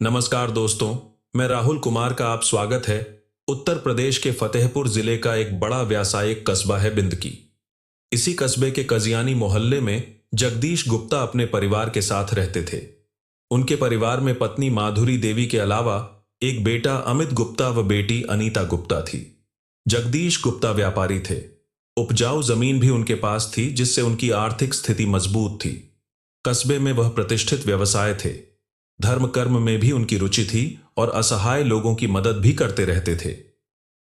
नमस्कार दोस्तों, मैं राहुल कुमार का आप स्वागत है। उत्तर प्रदेश के फतेहपुर जिले का एक बड़ा व्यावसायिक कस्बा है बिंदकी। इसी कस्बे के कजियानी मोहल्ले में जगदीश गुप्ता अपने परिवार के साथ रहते थे। उनके परिवार में पत्नी माधुरी देवी के अलावा एक बेटा अमित गुप्ता व बेटी अनीता गुप्ता थी। जगदीश गुप्ता व्यापारी थे। उपजाऊ जमीन भी उनके पास थी, जिससे उनकी आर्थिक स्थिति मजबूत थी। कस्बे में वह प्रतिष्ठित व्यवसाय थे। धर्म कर्म में भी उनकी रुचि थी और असहाय लोगों की मदद भी करते रहते थे।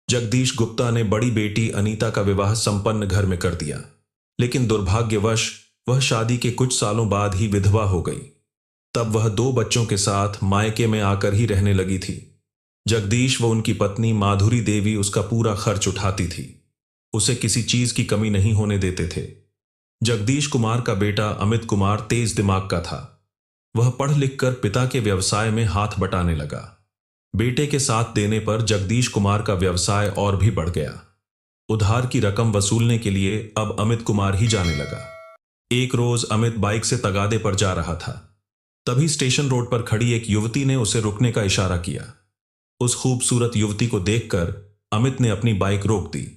जगदीश गुप्ता ने बड़ी बेटी अनीता का विवाह संपन्न घर में कर दिया, लेकिन दुर्भाग्यवश वह शादी के कुछ सालों बाद ही विधवा हो गई। तब वह 2 बच्चों के साथ मायके में आकर ही रहने लगी थी। जगदीश व उनकी पत्नी माधुरी देवी उसका पूरा खर्च उठाती थी। उसे किसी चीज की कमी नहीं होने देते थे। जगदीश कुमार का बेटा अमित कुमार तेज दिमाग का था। वह पढ़ लिखकर पिता के व्यवसाय में हाथ बटाने लगा। बेटे के साथ देने पर जगदीश कुमार का व्यवसाय और भी बढ़ गया। उधार की रकम वसूलने के लिए अब अमित कुमार ही जाने लगा। एक रोज अमित बाइक से तगादे पर जा रहा था। तभी स्टेशन रोड पर खड़ी एक युवती ने उसे रुकने का इशारा किया। उस खूबसूरत युवती को देखकर अमित ने अपनी बाइक रोक दी।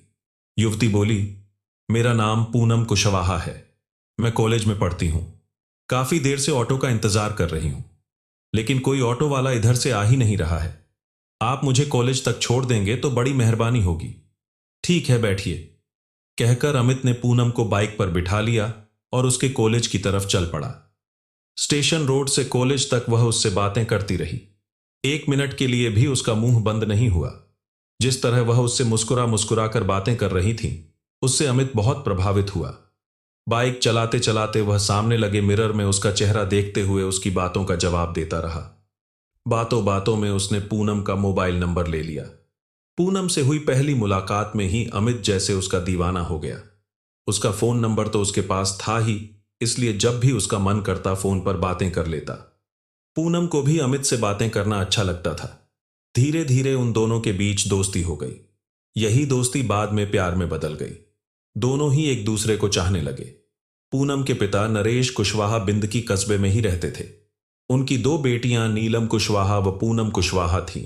युवती बोली, मेरा नाम पूनम कुशवाहा है। मैं कॉलेज में पढ़ती हूं। काफी देर से ऑटो का इंतजार कर रही हूं, लेकिन कोई ऑटो वाला इधर से आ ही नहीं रहा है। आप मुझे कॉलेज तक छोड़ देंगे तो बड़ी मेहरबानी होगी। ठीक है, बैठिए, कहकर अमित ने पूनम को बाइक पर बिठा लिया और उसके कॉलेज की तरफ चल पड़ा। स्टेशन रोड से कॉलेज तक वह उससे बातें करती रही। 1 मिनट के लिए भी उसका मुंह बंद नहीं हुआ। जिस तरह वह उससे मुस्कुरा मुस्कुरा कर बातें कर रही थी, उससे अमित बहुत प्रभावित हुआ। बाइक चलाते चलाते वह सामने लगे मिरर में उसका चेहरा देखते हुए उसकी बातों का जवाब देता रहा। बातों बातों में उसने पूनम का मोबाइल नंबर ले लिया। पूनम से हुई पहली मुलाकात में ही अमित जैसे उसका दीवाना हो गया। उसका फोन नंबर तो उसके पास था ही, इसलिए जब भी उसका मन करता फोन पर बातें कर लेता। पूनम को भी अमित से बातें करना अच्छा लगता था। धीरे धीरे उन दोनों के बीच दोस्ती हो गई। यही दोस्ती बाद में प्यार में बदल गई। दोनों ही एक दूसरे को चाहने लगे। पूनम के पिता नरेश कुशवाहा बिंदकी कस्बे में ही रहते थे। उनकी 2 बेटियां नीलम कुशवाहा व पूनम कुशवाहा थीं।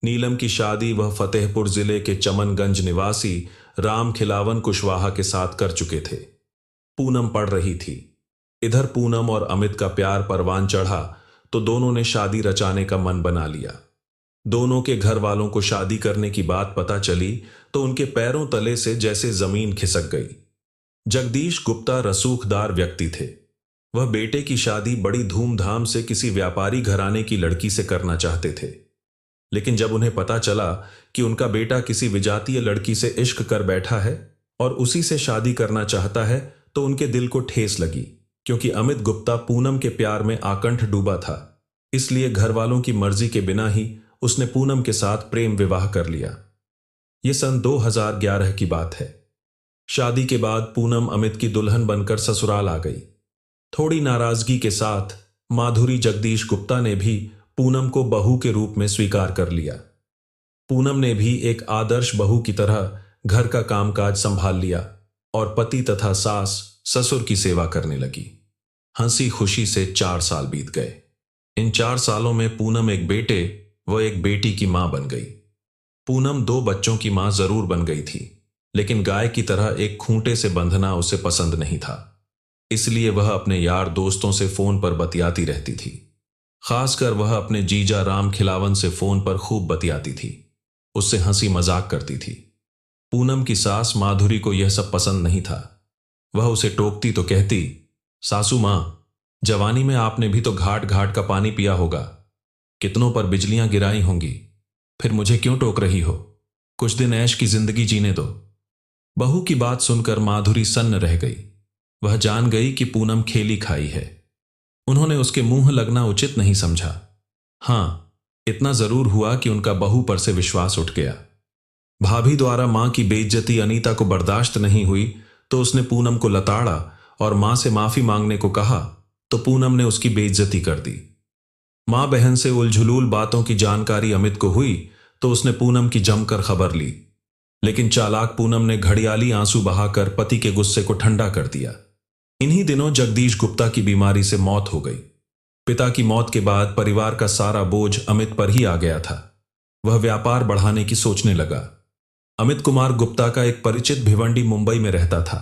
नीलम की शादी वह फतेहपुर जिले के चमनगंज निवासी राम खिलावन कुशवाहा के साथ कर चुके थे। पूनम पढ़ रही थी। इधर पूनम और अमित का प्यार परवान चढ़ा तो दोनों ने शादी रचाने का मन बना लिया। दोनों के घर वालों को शादी करने की बात पता चली तो उनके पैरों तले से जैसे जमीन खिसक गई। जगदीश गुप्ता रसूखदार व्यक्ति थे। वह बेटे की शादी बड़ी धूमधाम से किसी व्यापारी घराने की लड़की से करना चाहते थे, लेकिन जब उन्हें पता चला कि उनका बेटा किसी विजातीय लड़की से इश्क कर बैठा है और उसी से शादी करना चाहता है, तो उनके दिल को ठेस लगी। क्योंकि अमित गुप्ता पूनम के प्यार में आकंठ डूबा था, इसलिए घर वालों की मर्जी के बिना ही उसने पूनम के साथ प्रेम विवाह कर लिया। यह सन 2011 की बात है। शादी के बाद पूनम अमित की दुल्हन बनकर ससुराल आ गई। थोड़ी नाराजगी के साथ माधुरी जगदीश गुप्ता ने भी पूनम को बहू के रूप में स्वीकार कर लिया। पूनम ने भी एक आदर्श बहू की तरह घर का कामकाज संभाल लिया और पति तथा सास ससुर की सेवा करने लगी। हंसी खुशी से 4 साल बीत गए। इन 4 सालों में पूनम एक बेटे व एक बेटी की मां बन गई। पूनम 2 बच्चों की मां जरूर बन गई थी, लेकिन गाय की तरह एक खूंटे से बंधना उसे पसंद नहीं था। इसलिए वह अपने यार दोस्तों से फोन पर बतियाती रहती थी। खासकर वह अपने जीजा राम खिलावन से फोन पर खूब बतियाती थी। उससे हंसी मजाक करती थी। पूनम की सास माधुरी को यह सब पसंद नहीं था। वह उसे टोकती तो कहती, सासू मां, जवानी में आपने भी तो घाट घाट का पानी पिया होगा, कितनों पर बिजलियां गिराई होंगी, फिर मुझे क्यों टोक रही हो? कुछ दिन ऐश की जिंदगी जीने दो। बहू की बात सुनकर माधुरी सन्न रह गई। वह जान गई कि पूनम खेली खाई है। उन्होंने उसके मुंह लगना उचित नहीं समझा। हां, इतना जरूर हुआ कि उनका बहू पर से विश्वास उठ गया। भाभी द्वारा मां की बेइज्जती अनीता को बर्दाश्त नहीं हुई तो उसने पूनम को लताड़ा और मां से माफी मांगने को कहा, तो पूनम ने उसकी बेइज्जती कर दी। मां बहन से उलझुलूल बातों की जानकारी अमित को हुई तो उसने पूनम की जमकर खबर ली, लेकिन चालाक पूनम ने घड़ियाली आंसू बहाकर पति के गुस्से को ठंडा कर दिया। इन्हीं दिनों जगदीश गुप्ता की बीमारी से मौत हो गई। पिता की मौत के बाद परिवार का सारा बोझ अमित पर ही आ गया था। वह व्यापार बढ़ाने की सोचने लगा। अमित कुमार गुप्ता का एक परिचित भिवंडी मुंबई में रहता था।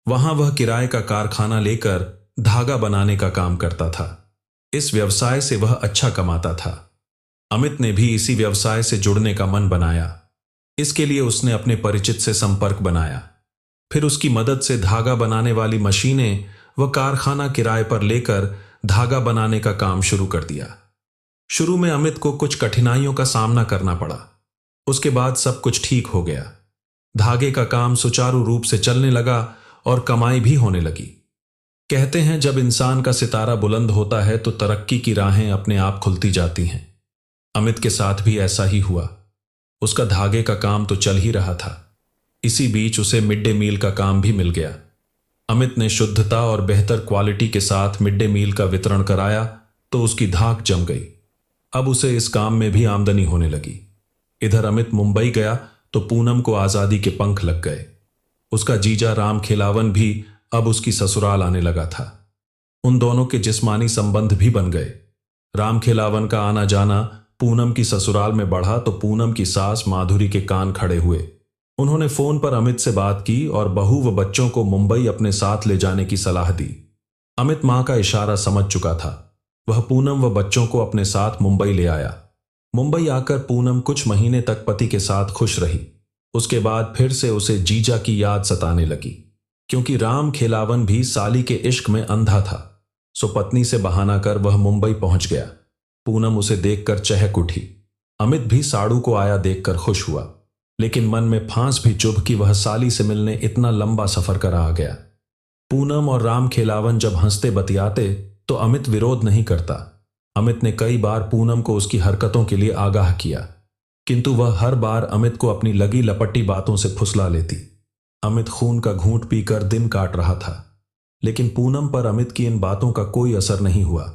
वहां वह किराए का कारखाना लेकर धागा बनाने का काम करता था। इस व्यवसाय से वह अच्छा कमाता था। अमित ने भी इसी व्यवसाय से जुड़ने का मन बनाया। इसके लिए उसने अपने परिचित से संपर्क बनाया। फिर उसकी मदद से धागा बनाने वाली मशीनें व कारखाना किराए पर लेकर धागा बनाने का काम शुरू कर दिया। शुरू में अमित को कुछ कठिनाइयों का सामना करना पड़ा। उसके बाद सब कुछ ठीक हो गया। धागे का काम सुचारू रूप से चलने लगा और कमाई भी होने लगी। कहते हैं जब इंसान का सितारा बुलंद होता है तो तरक्की की राहें अपने आप खुलती जाती हैं। अमित के साथ भी ऐसा ही हुआ। उसका धागे का काम तो चल ही रहा था। इसी बीच उसे मिड डे मील का काम भी मिल गया। अमित ने शुद्धता और बेहतर क्वालिटी के साथ मिड डे मील का वितरण कराया तो उसकी धाक जम गई। अब उसे इस काम में भी आमदनी होने लगी। इधर अमित मुंबई गया तो पूनम को आजादी के पंख लग गए। उसका जीजा राम खिलावन भी अब उसकी ससुराल आने लगा था। उन दोनों के जिस्मानी संबंध भी बन गए। राम खिलावन का आना जाना पूनम की ससुराल में बढ़ा तो पूनम की सास माधुरी के कान खड़े हुए। उन्होंने फोन पर अमित से बात की और बहू व बच्चों को मुंबई अपने साथ ले जाने की सलाह दी। अमित मां का इशारा समझ चुका था। वह पूनम व बच्चों को अपने साथ मुंबई ले आया। मुंबई आकर पूनम कुछ महीने तक पति के साथ खुश रही। उसके बाद फिर से उसे जीजा की याद सताने लगी, क्योंकि राम खिलावन भी साली के इश्क में अंधा था। सो पत्नी से बहाना कर वह मुंबई पहुंच गया। पूनम उसे देखकर चहक उठी। अमित भी साड़ू को आया देखकर खुश हुआ, लेकिन मन में फांस भी चुभ कि वह साली से मिलने इतना लंबा सफर कर आ गया। पूनम और राम खिलावन जब हंसते बतियाते तो अमित विरोध नहीं करता। अमित ने कई बार पूनम को उसकी हरकतों के लिए आगाह किया, किंतु वह हर बार अमित को अपनी लगी लपटी बातों से फुसला लेती। अमित खून का घूंट पीकर दिन काट रहा था, लेकिन पूनम पर अमित की इन बातों का कोई असर नहीं हुआ।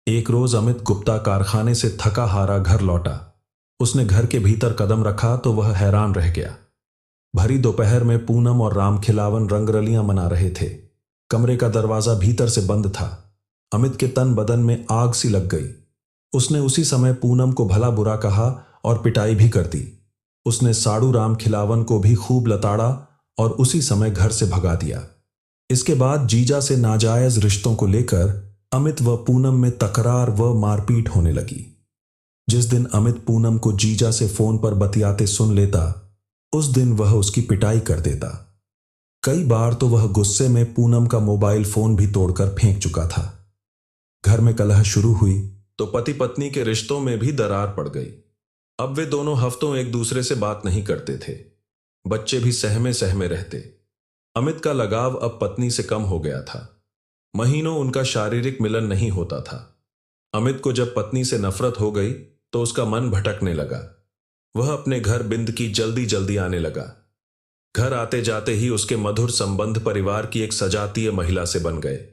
एक रोज अमित गुप्ता कारखाने से थका हारा घर लौटा। उसने घर के भीतर कदम रखा तो वह हैरान रह गया। भरी दोपहर में पूनम और राम खिलावन रंगरलियां मना रहे थे। कमरे का दरवाजा भीतर से बंद था। अमित के तन बदन में आग सी लग गई। उसने उसी समय पूनम को भला बुरा कहा और पिटाई भी कर दी। उसने साड़ू राम खिलावन को भी खूब लताड़ा और उसी समय घर से भगा दिया। इसके बाद जीजा से नाजायज रिश्तों को लेकर अमित व पूनम में तकरार व मारपीट होने लगी। जिस दिन अमित पूनम को जीजा से फोन पर बतियाते सुन लेता, उस दिन वह उसकी पिटाई कर देता। कई बार तो वह गुस्से में पूनम का मोबाइल फोन भी तोड़कर फेंक चुका था। घर में कलह शुरू हुई तो पति पत्नी के रिश्तों में भी दरार पड़ गई। अब वे दोनों हफ्तों एक दूसरे से बात नहीं करते थे। बच्चे भी सहमे सहमे रहते। अमित का लगाव अब पत्नी से कम हो गया था। महीनों उनका शारीरिक मिलन नहीं होता था। अमित को जब पत्नी से नफरत हो गई तो उसका मन भटकने लगा। वह अपने घर बिंद की जल्दी जल्दी आने लगा। घर आते जाते ही उसके मधुर संबंध परिवार की एक सजातीय महिला से बन गए।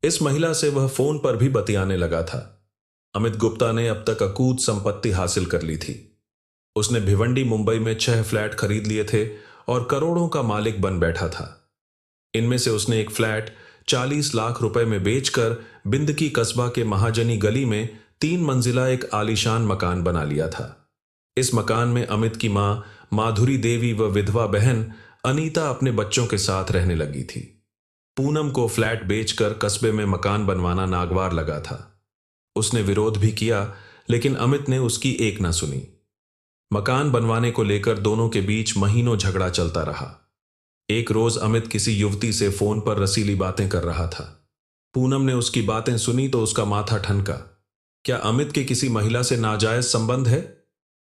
इस महिला से वह फोन पर भी बतियाने लगा था। अमित गुप्ता ने अब तक अकूत संपत्ति हासिल कर ली थी। उसने भिवंडी मुंबई में 6 फ्लैट खरीद लिए थे और करोड़ों का मालिक बन बैठा था। इनमें से उसने एक फ्लैट 40 लाख रुपए में बेचकर बिंदकी कस्बा के महाजनी गली में 3 मंजिला एक आलीशान मकान बना लिया था। इस मकान में अमित की मां माधुरी देवी व विधवा बहन अनीता अपने बच्चों के साथ रहने लगी थी। पूनम को फ्लैट बेचकर कस्बे में मकान बनवाना नागवार लगा था। उसने विरोध भी किया, लेकिन अमित ने उसकी एक न सुनी। मकान बनवाने को लेकर दोनों के बीच महीनों झगड़ा चलता रहा। एक रोज अमित किसी युवती से फोन पर रसीली बातें कर रहा था। पूनम ने उसकी बातें सुनी तो उसका माथा ठनका। क्या अमित के किसी महिला से नाजायज संबंध है?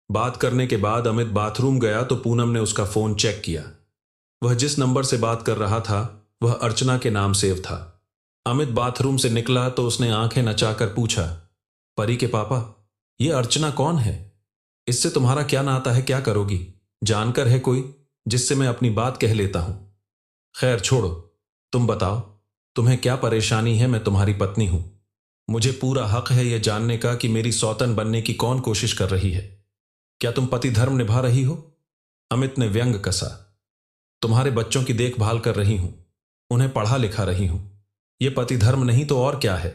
बात करने के बाद अमित बाथरूम गया तो पूनम ने उसका फोन चेक किया। वह जिस नंबर से बात कर रहा था वह अर्चना के नाम सेव था। अमित बाथरूम से निकला तो उसने आंखें नचाकर पूछा, परी के पापा, ये अर्चना कौन है? इससे तुम्हारा क्या नाता है? क्या करोगी? जानकर है कोई जिससे मैं अपनी बात कह लेता हूं? खैर छोड़ो, तुम बताओ, तुम्हें क्या परेशानी है? मैं तुम्हारी पत्नी हूं। मुझे पूरा हक है यह जानने का कि मेरी सौतन बनने की कौन कोशिश कर रही है। क्या तुम पति धर्म निभा रही हो? अमित ने व्यंग कसा। तुम्हारे बच्चों की देखभाल कर रही हूं, उन्हें पढ़ा लिखा रही हूं। यह पति धर्म नहीं तो और क्या है?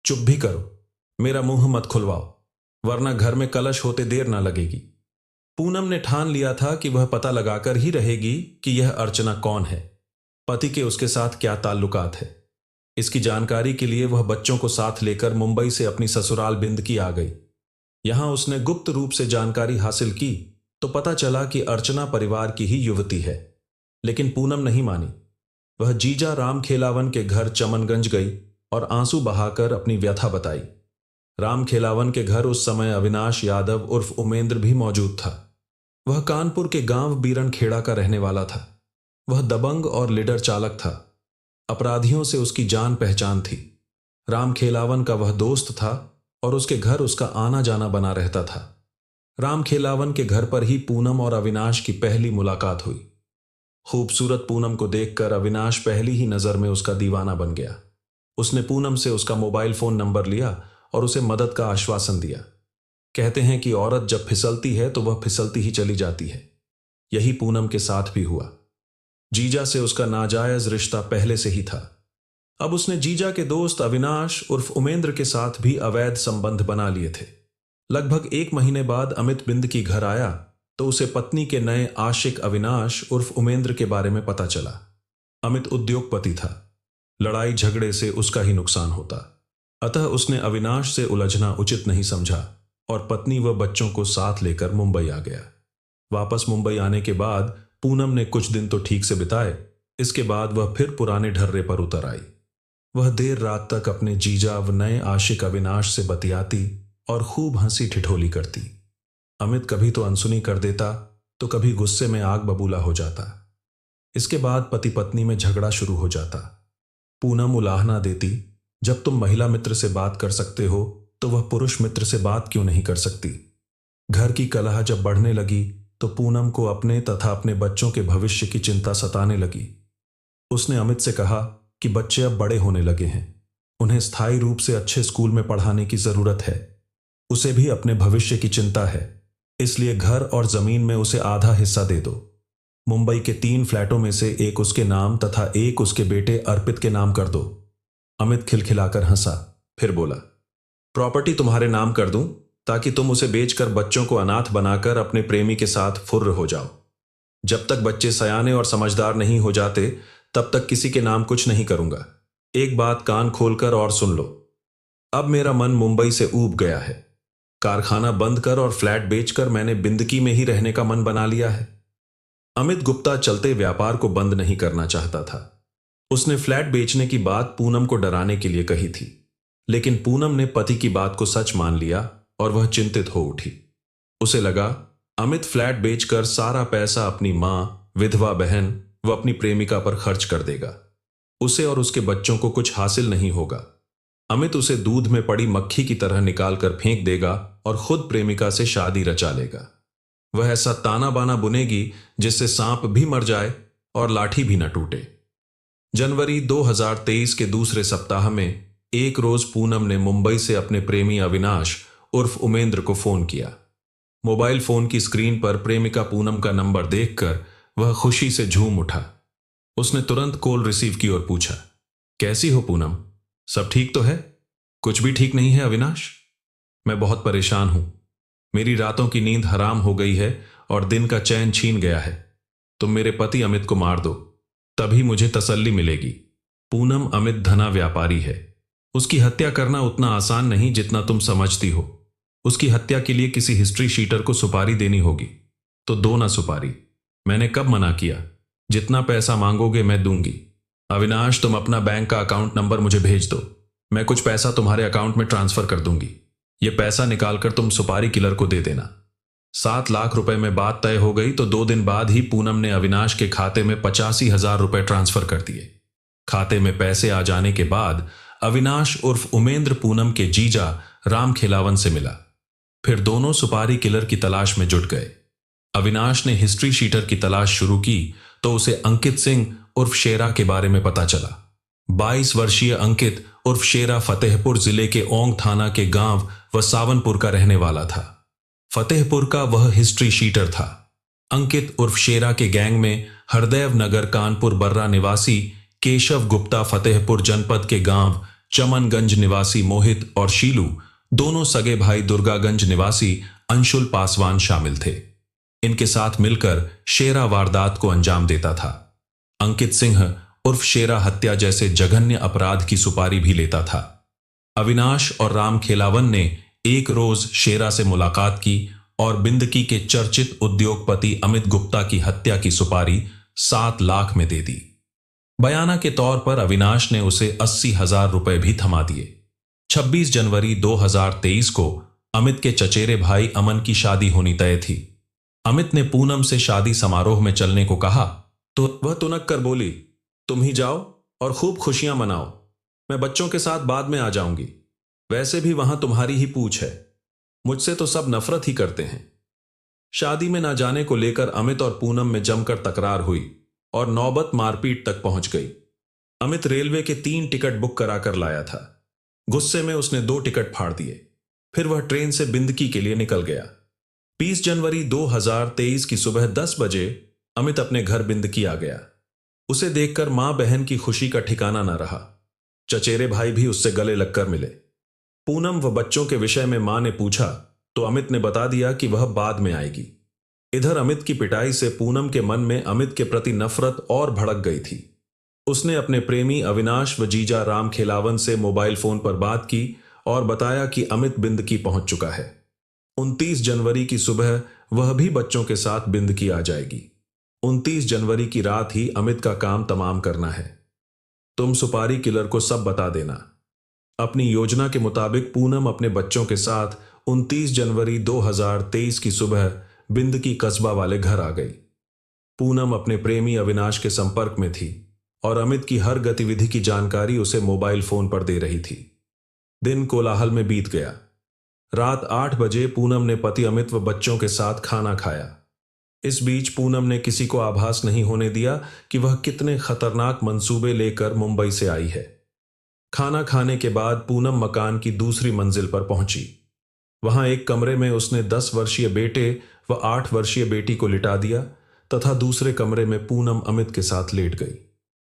चुप भी करो, मेरा मुंह मत खुलवाओ, वरना घर में कलश होते देर ना लगेगी। पूनम ने ठान लिया था कि वह पता लगाकर ही रहेगी कि यह अर्चना कौन है, पति के उसके साथ क्या ताल्लुकात है। इसकी जानकारी के लिए वह बच्चों को साथ लेकर मुंबई से अपनी ससुराल बिंदकी आ गई। यहां उसने गुप्त रूप से जानकारी हासिल की तो पता चला कि अर्चना परिवार की ही युवती है। लेकिन पूनम नहीं मानी। वह जीजा राम खेलावन के घर चमनगंज गई और आंसू बहाकर अपनी व्यथा बताई। राम खेलावन के घर उस समय अविनाश यादव उर्फ उमेंद्र भी मौजूद था। वह कानपुर के गांव बीरनखेड़ा का रहने वाला था। वह दबंग और लीडर चालक था। अपराधियों से उसकी जान पहचान थी। राम खेलावन का वह दोस्त था और उसके घर उसका आना जाना बना रहता था। राम खेलावन के घर पर ही पूनम और अविनाश की पहली मुलाकात हुई। खूबसूरत पूनम को देखकर अविनाश पहली ही नजर में उसका दीवाना बन गया। उसने पूनम से उसका मोबाइल फोन नंबर लिया और उसे मदद का आश्वासन दिया। कहते हैं कि औरत जब फिसलती है तो वह फिसलती ही चली जाती है। यही पूनम के साथ भी हुआ। जीजा से उसका नाजायज रिश्ता पहले से ही था। अब उसने जीजा के दोस्त अविनाश उर्फ उमेंद्र के साथ भी अवैध संबंध बना लिए थे। लगभग 1 महीने बाद अमित बिंदकी घर आया तो उसे पत्नी के नए आशिक अविनाश उर्फ उमेंद्र के बारे में पता चला। अमित उद्योगपति था। लड़ाई झगड़े से उसका ही नुकसान होता, अतः उसने अविनाश से उलझना उचित नहीं समझा और पत्नी व बच्चों को साथ लेकर मुंबई आ गया। वापस मुंबई आने के बाद पूनम ने कुछ दिन तो ठीक से बिताए। इसके बाद वह फिर पुराने ढर्रे पर उतर आई। वह देर रात तक अपने जीजा व नए आशिक अविनाश से बतियाती और खूब हंसी ठिठोली करती। अमित कभी तो अनसुनी कर देता तो कभी गुस्से में आग बबूला हो जाता। इसके बाद पति पत्नी में झगड़ा शुरू हो जाता। पूनम उलाहना देती, जब तुम महिला मित्र से बात कर सकते हो तो वह पुरुष मित्र से बात क्यों नहीं कर सकती। घर की कलह जब बढ़ने लगी तो पूनम को अपने तथा अपने बच्चों के भविष्य की चिंता सताने लगी। उसने अमित से कहा कि बच्चे अब बड़े होने लगे हैं, उन्हें स्थायी रूप से अच्छे स्कूल में पढ़ाने की जरूरत है। उसे भी अपने भविष्य की चिंता है, इसलिए घर और जमीन में उसे आधा हिस्सा दे दो। मुंबई के 3 फ्लैटों में से एक उसके नाम तथा एक उसके बेटे अर्पित के नाम कर दो। अमित खिलखिलाकर हंसा, फिर बोला, प्रॉपर्टी तुम्हारे नाम कर दूं ताकि तुम उसे बेचकर बच्चों को अनाथ बनाकर अपने प्रेमी के साथ फुर्र हो जाओ। जब तक बच्चे सयाने और समझदार नहीं हो जाते तब तक किसी के नाम कुछ नहीं करूंगा। एक बात कान खोलकर और सुन लो, अब मेरा मन मुंबई से ऊब गया है। कारखाना बंद कर और फ्लैट बेचकर मैंने बिंदकी में ही रहने का मन बना लिया है। अमित गुप्ता चलते व्यापार को बंद नहीं करना चाहता था। उसने फ्लैट बेचने की बात पूनम को डराने के लिए कही थी, लेकिन पूनम ने पति की बात को सच मान लिया और वह चिंतित हो उठी। उसे लगा अमित फ्लैट बेचकर सारा पैसा अपनी मां, विधवा बहन व अपनी प्रेमिका पर खर्च कर देगा। उसे और उसके बच्चों को कुछ हासिल नहीं होगा। अमित उसे दूध में पड़ी मक्खी की तरह निकालकर फेंक देगा और खुद प्रेमिका से शादी रचा लेगा। वह ऐसा ताना बाना बुनेगी जिससे सांप भी मर जाए और लाठी भी न टूटे। जनवरी 2023 के दूसरे सप्ताह में एक रोज पूनम ने मुंबई से अपने प्रेमी अविनाश उर्फ उमेंद्र को फोन किया। मोबाइल फोन की स्क्रीन पर प्रेमिका पूनम का नंबर देखकर वह खुशी से झूम उठा। उसने तुरंत कॉल रिसीव की और पूछा, कैसी हो पूनम, सब ठीक तो है? कुछ भी ठीक नहीं है अविनाश, मैं बहुत परेशान हूं। मेरी रातों की नींद हराम हो गई है और दिन का चैन छीन गया है। तुम मेरे पति अमित को मार दो, तभी मुझे तसल्ली मिलेगी। पूनम अमित धना व्यापारी है। उसकी हत्या करना उतना आसान नहीं जितना तुम समझती हो। उसकी हत्या के लिए किसी हिस्ट्री शीटर को सुपारी देनी होगी, तो दो ना सुपारी। मैंने कब मना किया? जितना पैसा मांगोगे मैं दूंगी। अविनाश, तुम अपना बैंक का अकाउंट नंबर मुझे भेज दो, मैं कुछ पैसा तुम्हारे अकाउंट में ट्रांसफर कर दूंगी। ये पैसा निकालकर तुम सुपारी किलर को दे देना। 7 लाख रुपए में बात तय हो गई तो 2 दिन बाद ही पूनम ने अविनाश के खाते में 85,000 रुपए ट्रांसफर कर दिए। खाते में पैसे आ जाने के बाद अविनाश उर्फ उमेंद्र पूनम के जीजा राम खेलावन से मिला। फिर दोनों सुपारी किलर की तलाश में जुट गए। अविनाश ने हिस्ट्री शीटर की तलाश शुरू की तो उसे अंकित सिंह उर्फ शेरा के बारे में पता चला। 22 वर्षीय अंकित उर्फ शेरा फतेहपुर जिले के ओंग थाना के गांव वसावनपुर का रहने वाला था। फतेहपुर का वह हिस्ट्री शीटर था। अंकित उर्फ शेरा के गैंग में हरदेव नगर कानपुर बर्रा निवासी केशव गुप्ता फतेहपुर जनपद के गांव चमनगंज निवासी मोहित और शीलू, दोनों सगे भाई दुर्गागंज निवासी अंशुल पासवान शामिल थे। इनके साथ मिलकर शेरा वारदात को अंजाम देता था। अंकित सिंह उर्फ शेरा हत्या जैसे जघन्य अपराध की सुपारी भी लेता था। अविनाश और राम खेलावन ने एक रोज शेरा से मुलाकात की और बिंदकी के चर्चित उद्योगपति अमित गुप्ता की हत्या की सुपारी 7 लाख में दे दी। बयाना के तौर पर अविनाश ने उसे 80,000 रुपए भी थमा दिए। 26 जनवरी 2023 को अमित के चचेरे भाई अमन की शादी होनी तय थी। अमित ने पूनम से शादी समारोह में चलने को कहा तो वह तुनक कर बोली, तुम ही जाओ और खूब खुशियां मनाओ, मैं बच्चों के साथ बाद में आ जाऊंगी। वैसे भी वहां तुम्हारी ही पूछ है, मुझसे तो सब नफरत ही करते हैं। शादी में ना जाने को लेकर अमित और पूनम में जमकर तकरार हुई और नौबत मारपीट तक पहुंच गई। अमित रेलवे के 3 टिकट बुक करा कर लाया था। गुस्से में उसने 2 टिकट फाड़ दिए। फिर वह ट्रेन से बिंदकी के लिए निकल गया। 20 जनवरी 2023 की सुबह 10 बजे अमित अपने घर बिंदकी आ गया। उसे देखकर मां बहन की खुशी का ठिकाना न रहा। चचेरे भाई भी उससे गले लगकर मिले। पूनम व बच्चों के विषय में मां ने पूछा तो अमित ने बता दिया कि वह बाद में आएगी। इधर अमित की पिटाई से पूनम के मन में अमित के प्रति नफरत और भड़क गई थी। उसने अपने प्रेमी अविनाश व जीजा राम खेलावन से मोबाइल फोन पर बात की और बताया कि अमित बिंदकी पहुंच चुका है। 29 जनवरी की सुबह वह भी बच्चों के साथ बिंदकी आ जाएगी। 29 जनवरी की रात ही अमित का काम तमाम करना है। तुम सुपारी किलर को सब बता देना। अपनी योजना के मुताबिक पूनम अपने बच्चों के साथ 29 जनवरी 2023 की सुबह बिंदकी कस्बा वाले घर आ गई। पूनम अपने प्रेमी अविनाश के संपर्क में थी और अमित की हर गतिविधि की जानकारी उसे मोबाइल फोन पर दे रही थी। दिन कोलाहल में बीत गया। रात 8 बजे पूनम ने पति अमित व बच्चों के साथ खाना खाया। इस बीच पूनम ने किसी को आभास नहीं होने दिया कि वह कितने खतरनाक मंसूबे लेकर मुंबई से आई है। खाना खाने के बाद पूनम मकान की दूसरी मंजिल पर पहुंची। वहां एक कमरे में उसने 10 वर्षीय बेटे व 8 वर्षीय बेटी को लिटा दिया तथा दूसरे कमरे में पूनम अमित के साथ लेट गई।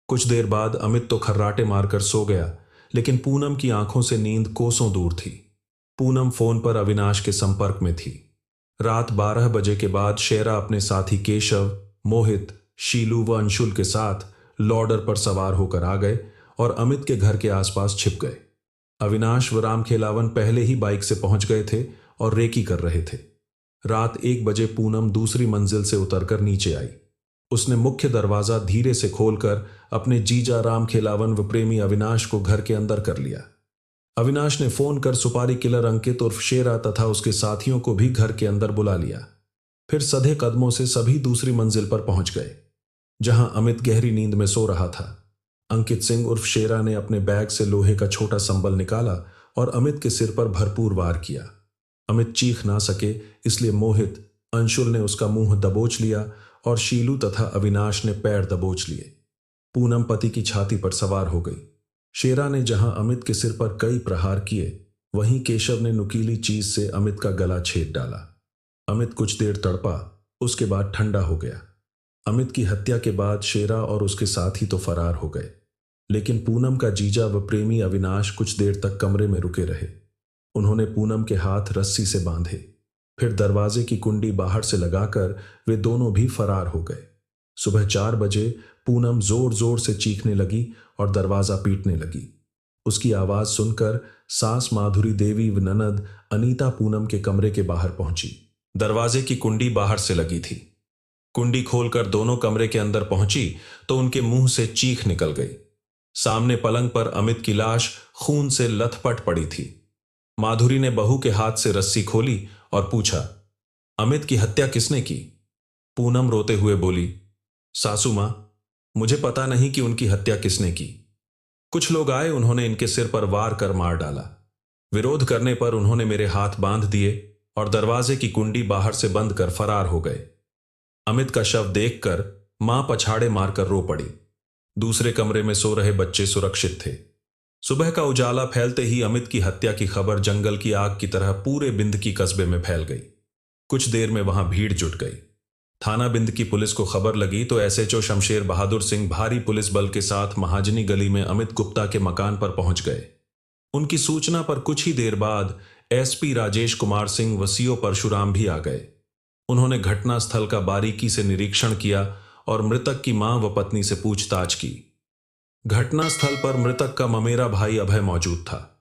कुछ देर बाद अमित तो खर्राटे मारकर सो गया, लेकिन पूनम की आंखों से नींद कोसों दूर थी। पूनम फोन पर अविनाश के संपर्क में थी। रात 12 बजे के बाद शेरा अपने साथी केशव, मोहित, शीलू व अंशुल के साथ लॉडर पर सवार होकर आ गए और अमित के घर के आसपास छिप गए। अविनाश व राम खेलावन पहले ही बाइक से पहुंच गए थे और रेकी कर रहे थे। रात 1 बजे पूनम दूसरी मंजिल से उतरकर नीचे आई। उसने मुख्य दरवाजा धीरे से खोलकर अपने जीजा राम खेलावन व प्रेमी अविनाश को घर के अंदर कर लिया। अविनाश ने फोन कर सुपारी किलर अंकित उर्फ शेरा तथा उसके साथियों को भी घर के अंदर बुला लिया। फिर सधे कदमों से सभी दूसरी मंजिल पर पहुंच गए, जहां अमित गहरी नींद में सो रहा था। अंकित सिंह उर्फ शेरा ने अपने बैग से लोहे का छोटा संबल निकाला और अमित के सिर पर भरपूर वार किया। अमित चीख ना सके, इसलिए मोहित, अंशुल ने उसका मुंह दबोच लिया और शीलू तथा अविनाश ने पैर दबोच लिए। पूनम पति की छाती पर सवार हो गई। शेरा ने जहां अमित के सिर पर कई प्रहार किए, वहीं केशव ने नुकीली चीज से अमित का गला छेद डाला। अमित कुछ देर तड़पा, उसके बाद ठंडा हो गया। अमित की हत्या के बाद शेरा और उसके साथी तो फरार हो गए, लेकिन पूनम का जीजा व प्रेमी अविनाश कुछ देर तक कमरे में रुके रहे। उन्होंने पूनम के हाथ रस्सी से बांधे, फिर दरवाजे की कुंडी बाहर से लगाकर वे दोनों भी फरार हो गए। सुबह 4 बजे पूनम जोर जोर से चीखने लगी और दरवाजा पीटने लगी। उसकी आवाज सुनकर सास माधुरी देवी व ननद अनीता पूनम के कमरे के बाहर पहुंची। दरवाजे की कुंडी बाहर से लगी थी। कुंडी खोलकर दोनों कमरे के अंदर पहुंची तो उनके मुंह से चीख निकल गई। सामने पलंग पर अमित की लाश खून से लथपथ पड़ी थी। माधुरी ने बहू के हाथ से रस्सी खोली और पूछा, अमित की हत्या किसने की? पूनम रोते हुए बोली, सासू मां, मुझे पता नहीं कि उनकी हत्या किसने की। कुछ लोग आए, उन्होंने इनके सिर पर वार कर मार डाला। विरोध करने पर उन्होंने मेरे हाथ बांध दिए और दरवाजे की कुंडी बाहर से बंद कर फरार हो गए। अमित का शव देखकर मां पछाड़े मारकर रो पड़ी। दूसरे कमरे में सो रहे बच्चे सुरक्षित थे। सुबह का उजाला फैलते ही अमित की हत्या की खबर जंगल की आग की तरह पूरे बिंदकी कस्बे में फैल गई। कुछ देर में वहां भीड़ जुट गई। थाना बिंदकी पुलिस को खबर लगी तो एसएचओ शमशेर बहादुर सिंह भारी पुलिस बल के साथ महाजनी गली में अमित गुप्ता के मकान पर पहुंच गए। उनकी सूचना पर कुछ ही देर बाद एसपी राजेश कुमार सिंह व सीओ परशुराम भी आ गए। उन्होंने घटनास्थल का बारीकी से निरीक्षण किया और मृतक की मां व पत्नी से पूछताछ की। घटनास्थल पर मृतक का ममेरा भाई अभय मौजूद था।